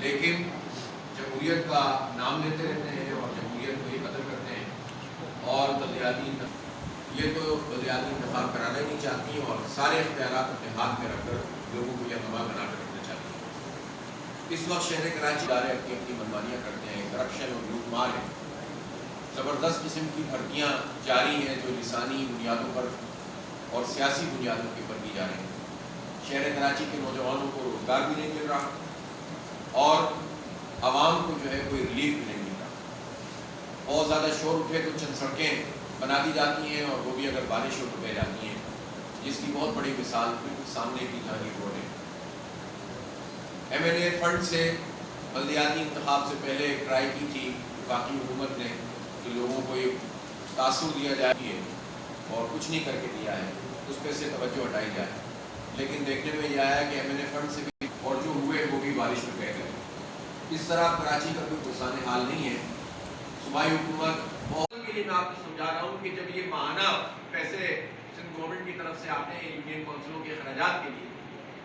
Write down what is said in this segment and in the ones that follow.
لیکن جمہوریت کا نام لیتے رہتے ہیں اور جمہوریت کو ہی قتل کرتے ہیں اور یہ تو بلدیاتی انتخاب کرانا ہی نہیں چاہتی اور سارے اختیارات اپنے ہاتھ میں رکھ کر لوگوں کو یہ نما بنا کر رکھنا چاہتی ہیں۔ اس وقت شہر کراچی ادارے اپنی اپنی منمانیاں کرتے ہیں، کرپشن اور لوٹ مار ہے، زبردست قسم کی بھرتیاں جاری ہیں جو لسانی بنیادوں پر اور سیاسی بنیادوں کے اوپر کی جا رہی ہیں۔ شہر کراچی کے نوجوانوں کو روزگار بھی نہیں مل رہا اور عوام کو جو ہے کوئی ریلیف بھی نہیں مل رہا۔ بہت زیادہ شور اٹھے تو چند سڑکیں بنا دی جاتی ہیں اور وہ بھی اگر بارش ہو تو بہ جاتی ہیں، جس کی بہت بڑی مثال بالکل سامنے کی جہانگیر روڈ ہے۔ MNA فنڈ سے بلدیاتی انتخاب سے پہلے ٹرائی کی تھی وفاقی حکومت نے کہ لوگوں کو یہ تاثر دیا جائے اور کچھ نہیں کر کے دیا ہے، اس پہ سے توجہ ہٹائی جائے، لیکن دیکھنے میں یہ آیا کہ MNA فنڈ سے بھی اور جو ہوئے وہ بھی بارش میں بہ گئے۔ اس طرح کراچی کا کوئی پرسان حال نہیں ہے۔ صوبائی حکومت بہت کے لیے میں آپ کو سمجھا رہا ہوں کہ جب یہ ماہانہ پیسے سندھ گورنمنٹ کی طرف سے آتے ہیں یونین کونسلوں کے اخراجات کے لیے،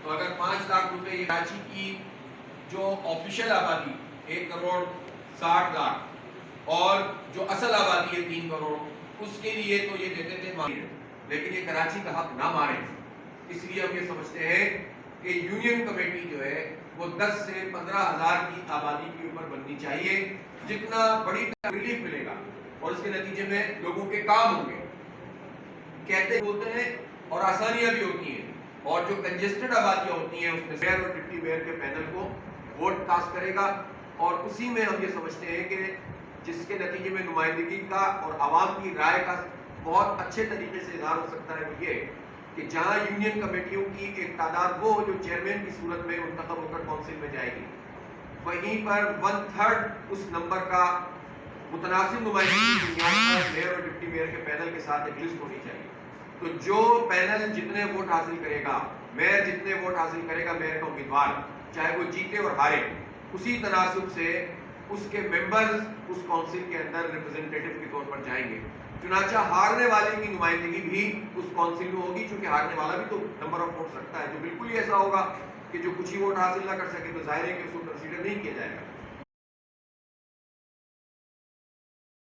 تو اگر 5 لاکھ روپے یہ کراچی کی جو آفیشیل آبادی 1,60,00,000 اور جو اصل آبادی ہے 3 کروڑ، اس کے لیے تو یہ دیتے تھے، لیکن یہ کراچی کا حق نہ مارے۔ اس لیے ہم یہ سمجھتے ہیں کہ یونین کمیٹی جو ہے وہ 10 سے 15,000 کی آبادی کے اوپر بننی چاہیے، جتنا بڑی ریلیف ملے گا اور اس کے نتیجے میں لوگوں کے کام ہوں گے، کہتے بولتے ہیں اور آسانیاں بھی ہوتی ہیں، اور جو کنجسٹڈ آبادیاں ہوتی ہیں اس میں میئر اور ڈپٹی میئر کے پینل کو ووٹ کاسٹ کرے گا، اور اسی میں ہم یہ سمجھتے ہیں کہ جس کے نتیجے میں نمائندگی کا اور عوام کی رائے کا بہت اچھے طریقے سے اظہار ہو سکتا ہے، وہ یہ کہ جہاں یونین کمیٹیوں کی ایک تعداد وہ جو چیئرمین کی صورت میں منتخب ہو کر کونسل میں جائے گی، وہیں پر 1/3 اس نمبر کا متناسب نمائندگی کی بنیاد پر میئر اور ڈپٹی میئر کے پینل کے ساتھ ایک لسٹ ہونی چاہیے۔ تو جو پینل جتنے ووٹ حاصل کرے گا، میئر جتنے ووٹ حاصل کرے گا، میئر کا امیدوار چاہے وہ جیتے اور ہارے، اسی تناسب سے اس کے ممبرز اس کونسل کے اندر ریپرزنٹیٹو کے طور پر جائیں گے۔ چنانچہ ہارنے والے کی نمائندگی بھی اس کونسل میں ہوگی، چونکہ ہارنے والا بھی تو نمبر آف ووٹ رکھتا ہے۔ جو بالکل ہی ایسا ہوگا کہ جو کچھ ہی ووٹ حاصل نہ کر سکے تو ظاہر ہے کہ اس کو کنسیڈر نہیں کیا جائے گا۔